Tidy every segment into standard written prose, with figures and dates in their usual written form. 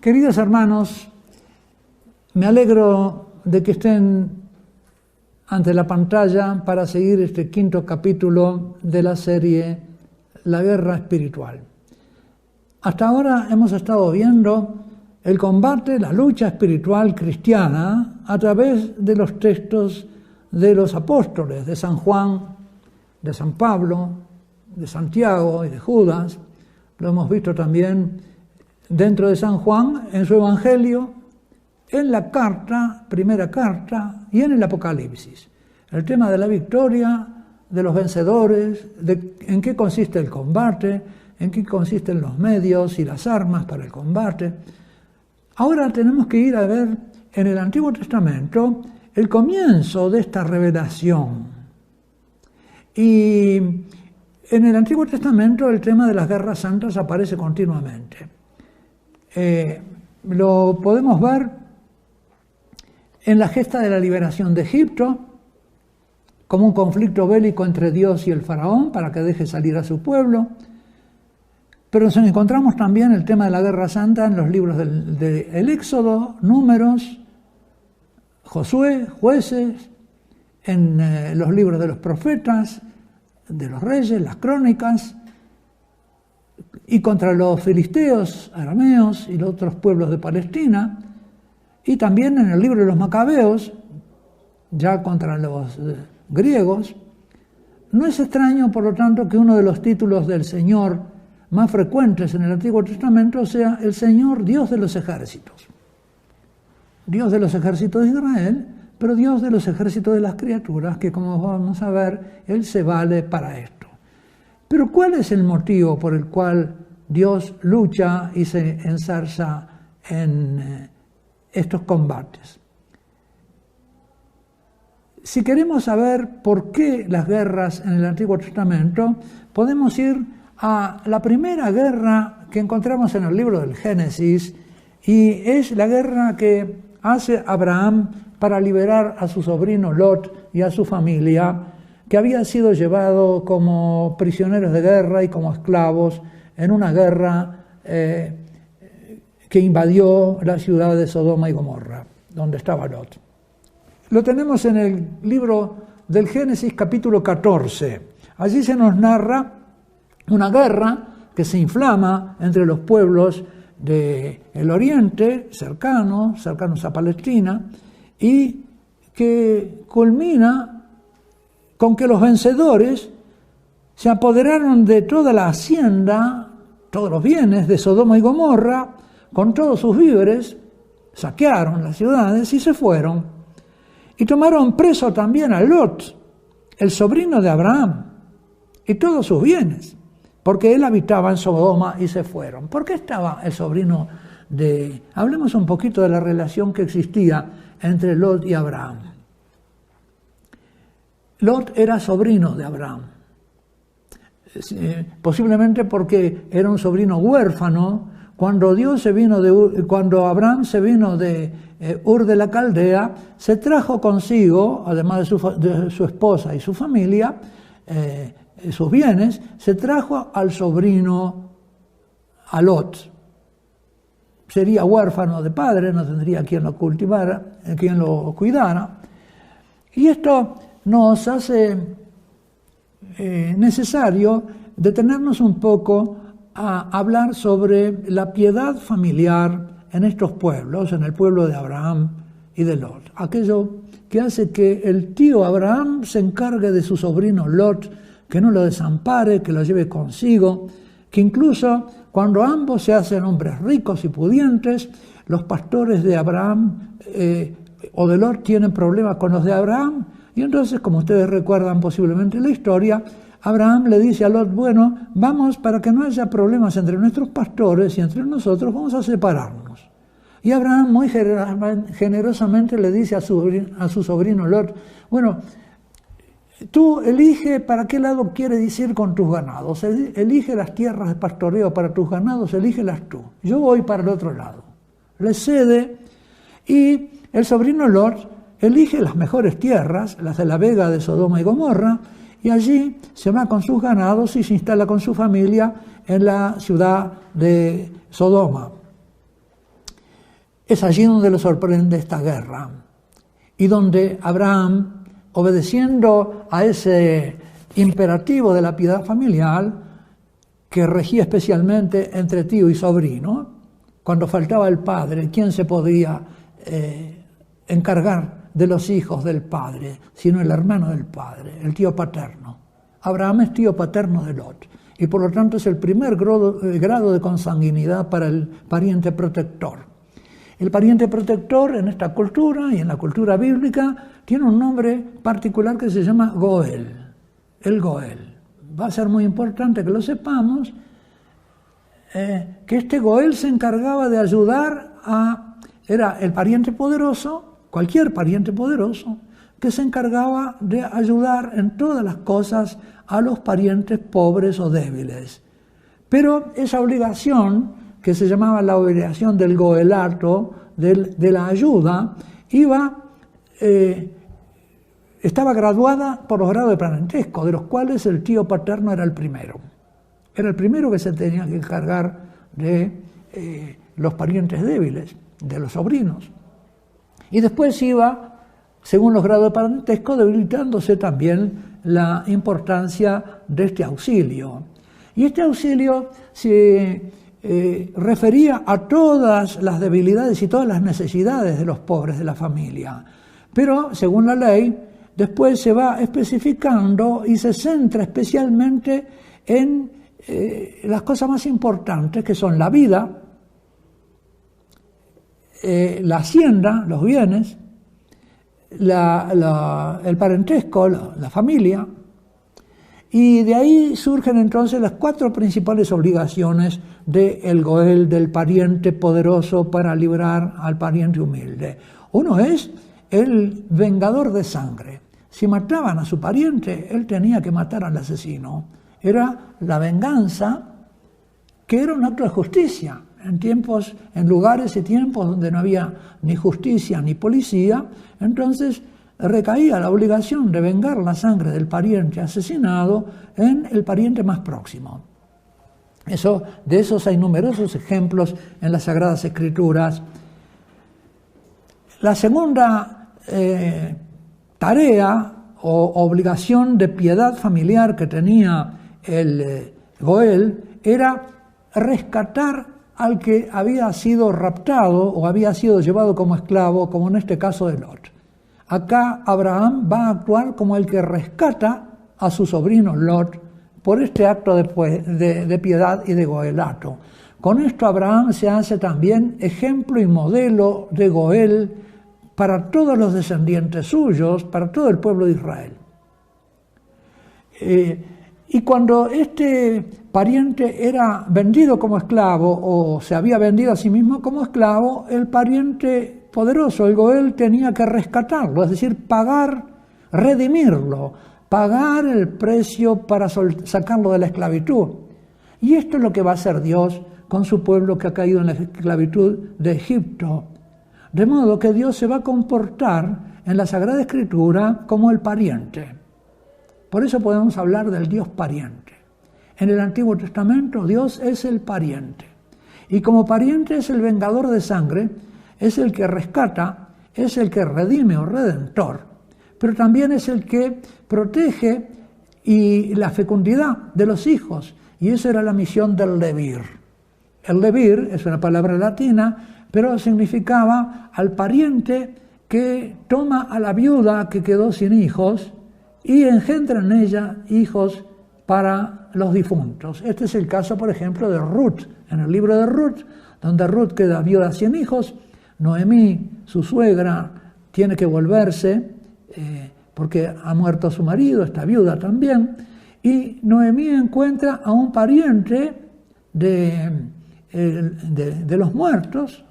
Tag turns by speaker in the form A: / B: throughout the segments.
A: Queridos hermanos, me alegro de que estén ante la pantalla para seguir este quinto capítulo de la serie La Guerra Espiritual. Hasta ahora hemos estado viendo el combate, la lucha espiritual cristiana a través de los textos de los apóstoles, de San Juan, de San Pablo, de Santiago y de Judas. Lo hemos visto también dentro de San Juan, en su Evangelio, en la carta, primera carta, y en el Apocalipsis. El tema de la victoria, de los vencedores, de en qué consiste el combate, en qué consisten los medios y las armas para el combate. Ahora tenemos que ir a ver en el Antiguo Testamento el comienzo de esta revelación. Y en el Antiguo Testamento el tema de las guerras santas aparece continuamente. Lo podemos ver en la gesta de la liberación de Egipto, como un conflicto bélico entre Dios y el faraón para que deje salir a su pueblo. Pero nos encontramos también el tema de la guerra santa en los libros del Éxodo, Números, Josué, Jueces, en los libros de los profetas, de los reyes, las crónicas, y contra los filisteos, arameos y los otros pueblos de Palestina, y también en el libro de los Macabeos, ya contra los griegos. No es extraño, por lo tanto, que uno de los títulos del Señor más frecuentes en el Antiguo Testamento sea el Señor Dios de los ejércitos. Dios de los ejércitos de Israel, pero Dios de los ejércitos de las criaturas, que como vamos a ver, Él se vale para esto. Pero ¿cuál es el motivo por el cual Dios lucha y se enzarza en estos combates? Si queremos saber por qué las guerras en el Antiguo Testamento, podemos ir a la primera guerra que encontramos en el libro del Génesis, y es la guerra que hace Abraham para liberar a su sobrino Lot y a su familia, que había sido llevado como prisioneros de guerra y como esclavos en una guerra que invadió la ciudad de Sodoma y Gomorra, donde estaba Lot. Lo tenemos en el libro del Génesis capítulo 14. Allí se nos narra una guerra que se inflama entre los pueblos del oriente, cercanos a Palestina, y que culmina con que los vencedores se apoderaron de toda la hacienda, todos los bienes de Sodoma y Gomorra, con todos sus víveres, saquearon las ciudades y se fueron. Y tomaron preso también a Lot, el sobrino de Abraham, y todos sus bienes, porque él habitaba en Sodoma y se fueron. ¿Por qué estaba el sobrino de...? Hablemos un poquito de la relación que existía entre Lot y Abraham. Lot era sobrino de Abraham, posiblemente porque era un sobrino huérfano. Cuando Abraham se vino de Ur de la Caldea, se trajo consigo, además de su esposa y su familia, sus bienes, se trajo al sobrino, a Lot. Sería huérfano de padre, no tendría quien lo cultivara, quien lo cuidara. Y esto nos hace necesario detenernos un poco a hablar sobre la piedad familiar en estos pueblos, en el pueblo de Abraham y de Lot. Aquello que hace que el tío Abraham se encargue de su sobrino Lot, que no lo desampare, que lo lleve consigo, que incluso cuando ambos se hacen hombres ricos y pudientes, los pastores de Abraham o de Lot tienen problemas con los de Abraham. Y entonces, como ustedes recuerdan posiblemente la historia, Abraham le dice a Lot, bueno, vamos, para que no haya problemas entre nuestros pastores y entre nosotros, vamos a separarnos. Y Abraham muy generosamente le dice a su sobrino Lot, bueno, tú elige para qué lado quieres ir con tus ganados, elige las tierras de pastoreo para tus ganados, elígelas tú, yo voy para el otro lado. Le cede, y el sobrino Lot elige las mejores tierras, las de la vega de Sodoma y Gomorra, y allí se va con sus ganados y se instala con su familia en la ciudad de Sodoma. es allí donde le sorprende esta guerra y donde Abraham, obedeciendo a ese imperativo de la piedad familiar que regía especialmente entre tío y sobrino, cuando faltaba el padre, ¿quién se podía encargar de los hijos del padre, sino el hermano del padre, el tío paterno? Abraham es tío paterno de Lot y por lo tanto es el primer grado de consanguinidad para el pariente protector. El pariente protector en esta cultura y en la cultura bíblica tiene un nombre particular que se llama Goel, el Goel. Va a ser muy importante que lo sepamos, que este Goel se encargaba de ayudar era el pariente poderoso, cualquier pariente poderoso, que se encargaba de ayudar en todas las cosas a los parientes pobres o débiles. Pero esa obligación, que se llamaba la obligación del goelato, de la ayuda, estaba graduada por los grados de parentesco, de los cuales el tío paterno era el primero. Era el primero que se tenía que encargar de los parientes débiles, de los sobrinos. Y después iba, según los grados de parentesco, debilitándose también la importancia de este auxilio. Y este auxilio se refería a todas las debilidades y todas las necesidades de los pobres de la familia. Pero, según la ley, después se va especificando y se centra especialmente en las cosas más importantes, que son la vida, la hacienda, los bienes, el parentesco, la familia, y de ahí surgen entonces las 4 principales obligaciones del Goel, del pariente poderoso, para librar al pariente humilde. Uno es el vengador de sangre. Si mataban a su pariente, él tenía que matar al asesino. Era la venganza, que era un acto de justicia. En lugares y tiempos donde no había ni justicia ni policía, entonces recaía la obligación de vengar la sangre del pariente asesinado en el pariente más próximo. De esos hay numerosos ejemplos en las Sagradas Escrituras. La segunda tarea o obligación de piedad familiar que tenía el Goel era rescatar al que había sido raptado o había sido llevado como esclavo, como en este caso de Lot. Acá Abraham va a actuar como el que rescata a su sobrino Lot por este acto de piedad y de goelato. Con esto Abraham se hace también ejemplo y modelo de Goel para todos los descendientes suyos, para todo el pueblo de Israel. Y cuando este pariente era vendido como esclavo o se había vendido a sí mismo como esclavo, el pariente poderoso, el Goel, tenía que rescatarlo, es decir, redimirlo, pagar el precio para sacarlo de la esclavitud. Y esto es lo que va a hacer Dios con su pueblo que ha caído en la esclavitud de Egipto. De modo que Dios se va a comportar en la Sagrada Escritura como el pariente. Por eso podemos hablar del Dios pariente. En el Antiguo Testamento Dios es el pariente. Y como pariente es el vengador de sangre, es el que rescata, es el que redime o redentor, pero también es el que protege y la fecundidad de los hijos. Y esa era la misión del levir. El levir es una palabra latina, pero significaba al pariente que toma a la viuda que quedó sin hijos y engendra en ella hijos para los difuntos. Este es el caso, por ejemplo, de Ruth, en el libro de Ruth, donde Ruth queda viuda sin hijos. Noemí, su suegra, tiene que volverse porque ha muerto su marido, está viuda también, y Noemí encuentra a un pariente de los muertos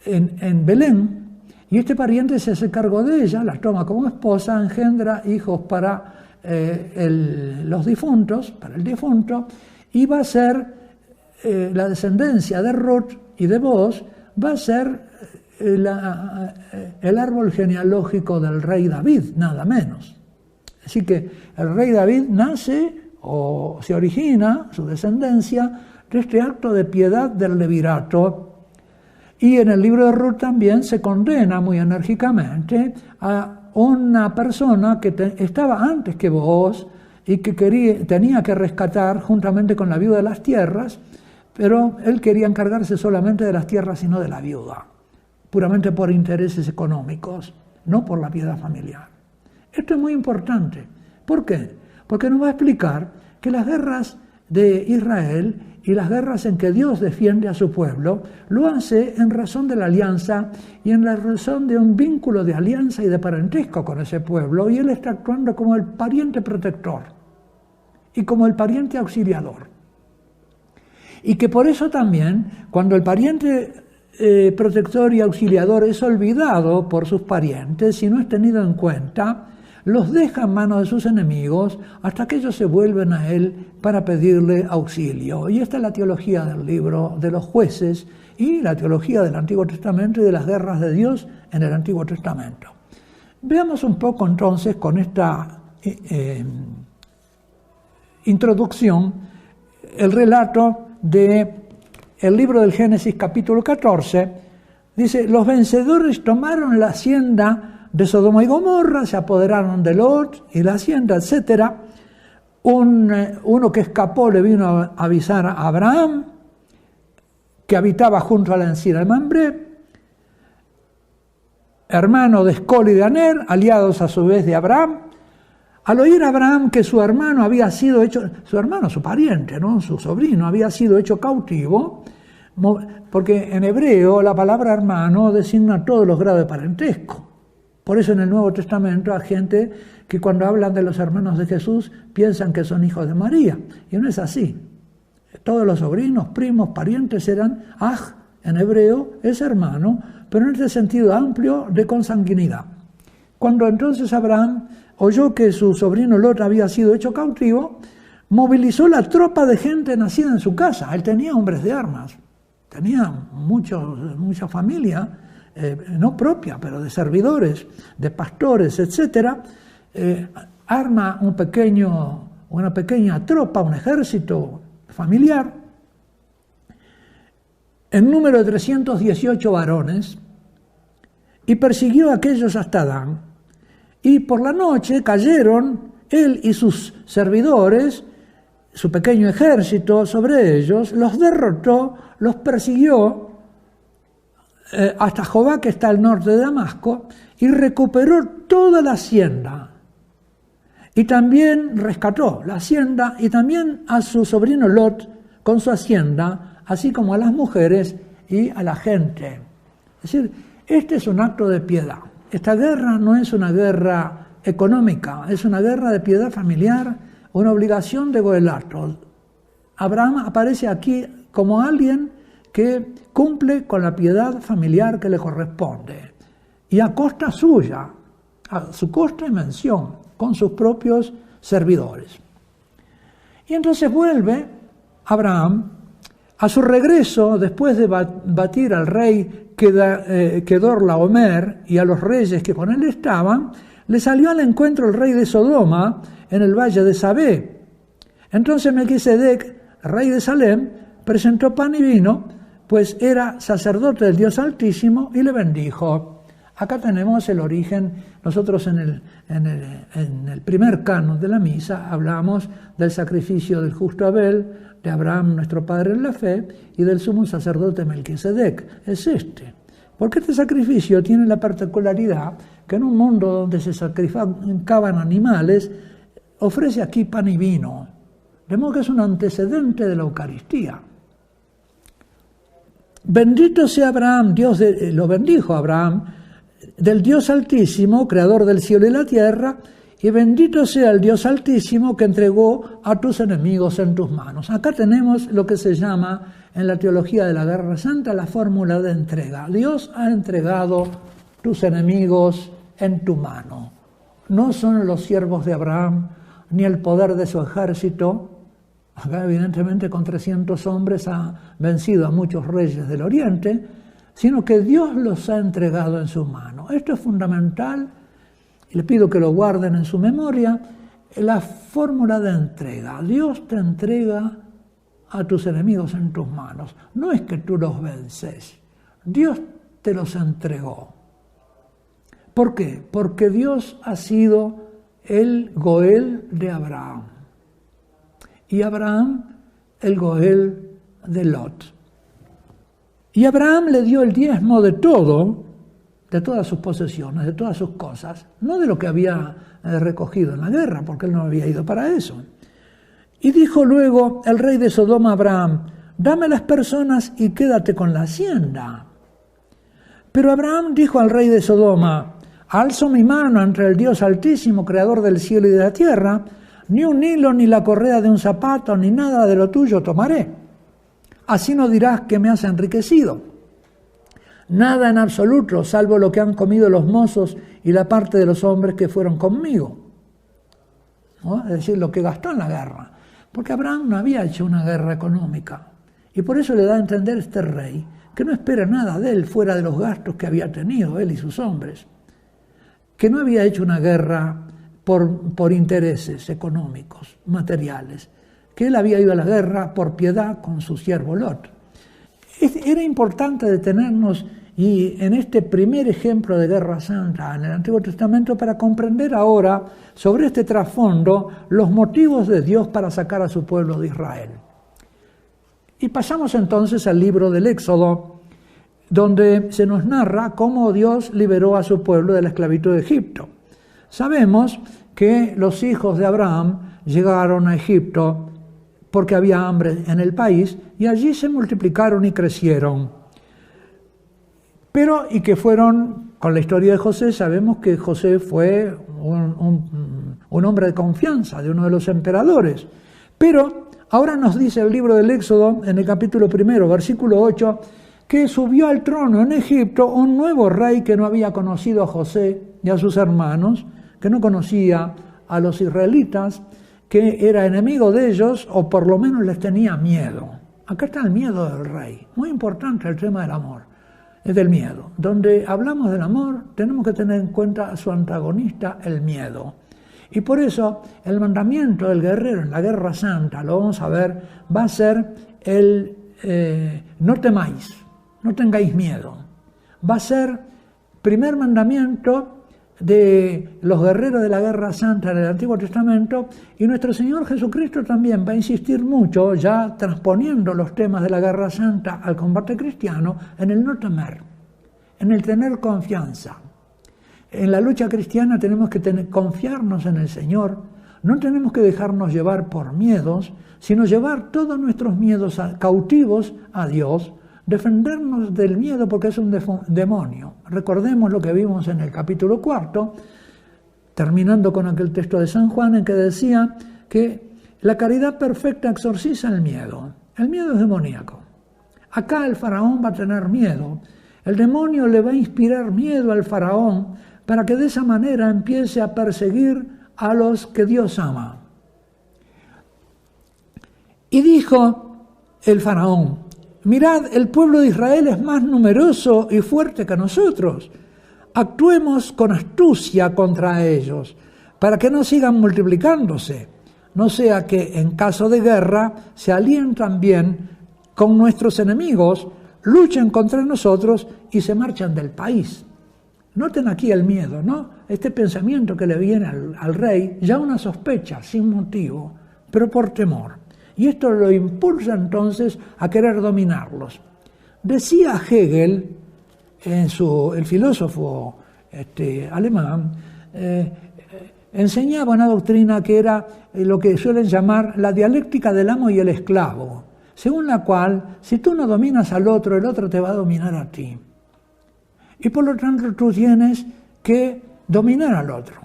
A: en Belén, y este pariente se hace cargo de ella, la toma como esposa, engendra hijos para los difuntos, para el difunto, y va a ser la descendencia de Ruth y de Booz, va a ser el árbol genealógico del rey David, nada menos. Así que el rey David nace o se origina, su descendencia, de este acto de piedad del levirato. Y en el libro de Ruth también se condena muy enérgicamente a una persona que estaba antes que vos y que tenía que rescatar juntamente con la viuda de las tierras, pero él quería encargarse solamente de las tierras y no de la viuda, puramente por intereses económicos, no por la piedad familiar. Esto es muy importante. ¿Por qué? Porque nos va a explicar que las guerras de Israel y las guerras en que Dios defiende a su pueblo, lo hace en razón de la alianza y en la razón de un vínculo de alianza y de parentesco con ese pueblo, y él está actuando como el pariente protector y como el pariente auxiliador. Y que por eso también, cuando el pariente protector y auxiliador es olvidado por sus parientes y no es tenido en cuenta, los deja en manos de sus enemigos hasta que ellos se vuelven a él para pedirle auxilio. Y esta es la teología del libro de los Jueces y la teología del Antiguo Testamento y de las guerras de Dios en el Antiguo Testamento. Veamos un poco entonces con esta introducción el relato del libro del Génesis capítulo 14. Dice: los vencedores tomaron la hacienda de Sodoma y Gomorra, se apoderaron de Lot y la hacienda, etc. Uno que escapó le vino a avisar a Abraham, que habitaba junto a la encina de Mambré, hermano de Escol y de Aner, aliados a su vez de Abraham. Al oír Abraham que su hermano había sido hecho, su pariente, ¿no? Su sobrino, había sido hecho cautivo, porque en hebreo la palabra hermano designa todos los grados de parentesco. Por eso en el Nuevo Testamento hay gente que cuando hablan de los hermanos de Jesús piensan que son hijos de María, y no es así. Todos los sobrinos, primos, parientes eran aj, en hebreo es hermano, pero en este sentido amplio de consanguinidad. Cuando entonces Abraham oyó que su sobrino Lot había sido hecho cautivo, movilizó la tropa de gente nacida en su casa. Él tenía hombres de armas, tenía mucha familia, no propia, pero de servidores, de pastores, etc. Arma una pequeña tropa, un ejército familiar, en número de 318 varones, y persiguió a aquellos hasta Dan. Y por la noche cayeron él y sus servidores, su pequeño ejército, sobre ellos, los derrotó, los persiguió hasta Jobá, que está al norte de Damasco, y recuperó toda la hacienda. Y también rescató la hacienda y también a su sobrino Lot con su hacienda, así como a las mujeres y a la gente. Es decir, este es un acto de piedad. Esta guerra no es una guerra económica, es una guerra de piedad familiar, una obligación de goelato. Abraham aparece aquí como alguien que cumple con la piedad familiar que le corresponde, y a costa suya, a su costa y mención, con sus propios servidores. Y entonces vuelve Abraham a su regreso, después de batir al rey Kedorlaomer y a los reyes que con él estaban, le salió al encuentro el rey de Sodoma en el valle de Sabé. Entonces Melquisedec, rey de Salem, presentó pan y vino, pues era sacerdote del Dios Altísimo, y le bendijo. Acá tenemos el origen. Nosotros en el primer canon de la misa hablamos del sacrificio del justo Abel, de Abraham, nuestro padre en la fe, y del sumo sacerdote Melquisedec. Es este. Porque este sacrificio tiene la particularidad que en un mundo donde se sacrificaban animales, ofrece aquí pan y vino. De modo que es un antecedente de la Eucaristía. Bendito sea Abraham, lo bendijo Abraham, del Dios Altísimo, creador del cielo y la tierra, y bendito sea el Dios Altísimo que entregó a tus enemigos en tus manos. Acá tenemos lo que se llama en la teología de la Guerra Santa la fórmula de entrega. Dios ha entregado tus enemigos en tu mano. No son los siervos de Abraham, ni el poder de su ejército. Acá evidentemente con 300 hombres ha vencido a muchos reyes del Oriente, sino que Dios los ha entregado en su mano. Esto es fundamental, y le pido que lo guarden en su memoria, la fórmula de entrega. Dios te entrega a tus enemigos en tus manos. No es que tú los vences, Dios te los entregó. ¿Por qué? Porque Dios ha sido el Goel de Abraham y Abraham el Goel de Lot. Y Abraham le dio el diezmo de todo, de todas sus posesiones, de todas sus cosas, no de lo que había recogido en la guerra, porque él no había ido para eso. Y dijo luego el rey de Sodoma a Abraham: dame las personas y quédate con la hacienda. Pero Abraham dijo al rey de Sodoma: alzo mi mano entre el Dios Altísimo, creador del cielo y de la tierra, ni un hilo, ni la correa de un zapato, ni nada de lo tuyo tomaré. Así no dirás que me has enriquecido. Nada en absoluto, salvo lo que han comido los mozos y la parte de los hombres que fueron conmigo. ¿No? Es decir, lo que gastó en la guerra. Porque Abraham no había hecho una guerra económica. Y por eso le da a entender este rey que no espera nada de él fuera de los gastos que había tenido él y sus hombres. Que no había hecho una guerra por intereses económicos, materiales. Que él había ido a la guerra por piedad con su siervo Lot. Era importante detenernos en este primer ejemplo de guerra santa en el Antiguo Testamento para comprender ahora sobre este trasfondo los motivos de Dios para sacar a su pueblo de Israel. Y pasamos entonces al libro del Éxodo, donde se nos narra cómo Dios liberó a su pueblo de la esclavitud de Egipto. Sabemos que los hijos de Abraham llegaron a Egipto porque había hambre en el país, y allí se multiplicaron y crecieron. Y que fueron, con la historia de José, sabemos que José fue un hombre de confianza de uno de los emperadores. Pero ahora nos dice el libro del Éxodo, en el capítulo 1, versículo 8, que subió al trono en Egipto un nuevo rey que no había conocido a José y a sus hermanos, que no conocía a los israelitas, que era enemigo de ellos, o por lo menos les tenía miedo. Acá está el miedo del rey. Muy importante el tema del amor, es del miedo. Donde hablamos del amor, tenemos que tener en cuenta a su antagonista, el miedo. Y por eso, el mandamiento del guerrero en la guerra santa, lo vamos a ver, va a ser el no temáis, no tengáis miedo. Va a ser primer mandamiento de los guerreros de la guerra santa en el Antiguo Testamento, y nuestro Señor Jesucristo también va a insistir mucho, ya transponiendo los temas de la guerra santa al combate cristiano, en el no temer, en el tener confianza. En la lucha cristiana tenemos que confiarnos en el Señor, no tenemos que dejarnos llevar por miedos, sino llevar todos nuestros miedos cautivos a Dios, defendernos del miedo porque es un demonio. Recordemos lo que vimos en el capítulo 4, terminando con aquel texto de San Juan en que decía que la caridad perfecta exorciza el miedo. El miedo es demoníaco. Acá el faraón va a tener miedo. El demonio le va a inspirar miedo al faraón para que de esa manera empiece a perseguir a los que Dios ama. Y dijo el faraón: mirad, el pueblo de Israel es más numeroso y fuerte que nosotros. Actuemos con astucia contra ellos, para que no sigan multiplicándose, no sea que en caso de guerra se alíen también con nuestros enemigos, luchen contra nosotros y se marchan del país. Noten aquí el miedo, ¿no? Este pensamiento que le viene al rey, ya una sospecha sin motivo, pero por temor. Y esto lo impulsa entonces a querer dominarlos. Decía Hegel, el filósofo alemán, enseñaba una doctrina que era lo que suelen llamar la dialéctica del amo y el esclavo, según la cual, si tú no dominas al otro, el otro te va a dominar a ti. Y por lo tanto tú tienes que dominar al otro,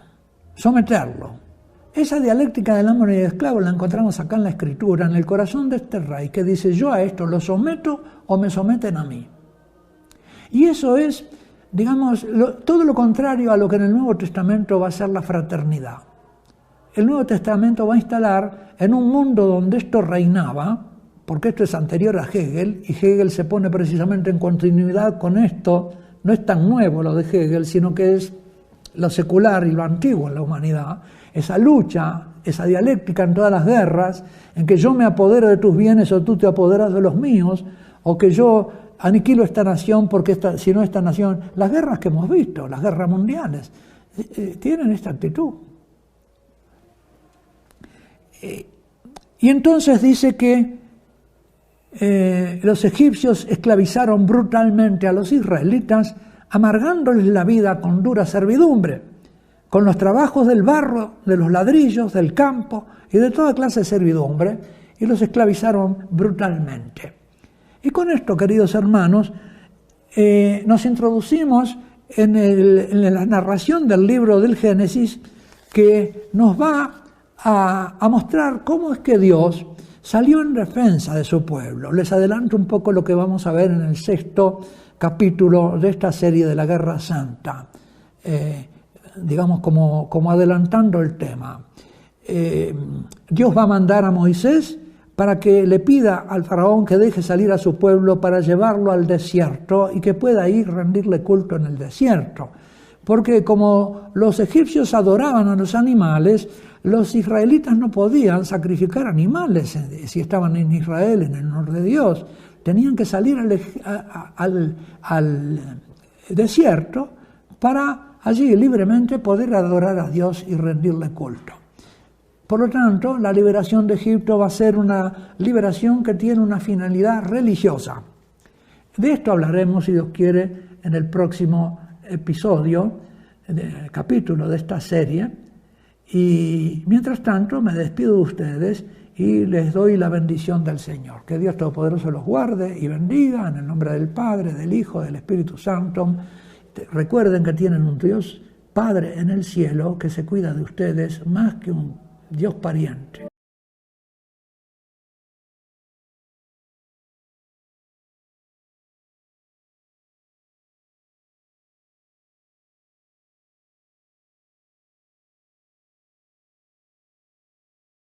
A: someterlo. Esa dialéctica del amo y el esclavo la encontramos acá en la Escritura, en el corazón de este rey, que dice: yo a esto lo someto o me someten a mí. Y eso es, digamos, todo lo contrario a lo que en el Nuevo Testamento va a ser la fraternidad. El Nuevo Testamento va a instalar en un mundo donde esto reinaba, porque esto es anterior a Hegel, y Hegel se pone precisamente en continuidad con esto. No es tan nuevo lo de Hegel, sino que es lo secular y lo antiguo en la humanidad. Esa lucha, esa dialéctica en todas las guerras, en que yo me apodero de tus bienes o tú te apoderas de los míos, o que yo aniquilo esta nación porque si no esta nación, las guerras que hemos visto, las guerras mundiales, tienen esta actitud. Y entonces dice que los egipcios esclavizaron brutalmente a los israelitas, amargándoles la vida con dura servidumbre, con los trabajos del barro, de los ladrillos, del campo y de toda clase de servidumbre, y los esclavizaron brutalmente. Y con esto, queridos hermanos, nos introducimos en la narración del libro del Génesis, que nos va a mostrar cómo es que Dios salió en defensa de su pueblo. Les adelanto un poco lo que vamos a ver en el 6º capítulo de esta serie de la Guerra Santa, digamos como adelantando el tema. Dios va a mandar a Moisés para que le pida al faraón que deje salir a su pueblo para llevarlo al desierto y que pueda ir rendirle culto en el desierto. Porque como los egipcios adoraban a los animales, los israelitas no podían sacrificar animales si estaban en Israel, en el honor de Dios. Tenían que salir al desierto para allí libremente poder adorar a Dios y rendirle culto. Por lo tanto, la liberación de Egipto va a ser una liberación que tiene una finalidad religiosa. De esto hablaremos, si Dios quiere, en el próximo episodio, capítulo de esta serie. Y mientras tanto, me despido de ustedes y les doy la bendición del Señor. Que Dios Todopoderoso los guarde y bendiga en el nombre del Padre, del Hijo, del Espíritu Santo. Recuerden que tienen un Dios Padre en el cielo que se cuida de ustedes más que un Dios pariente.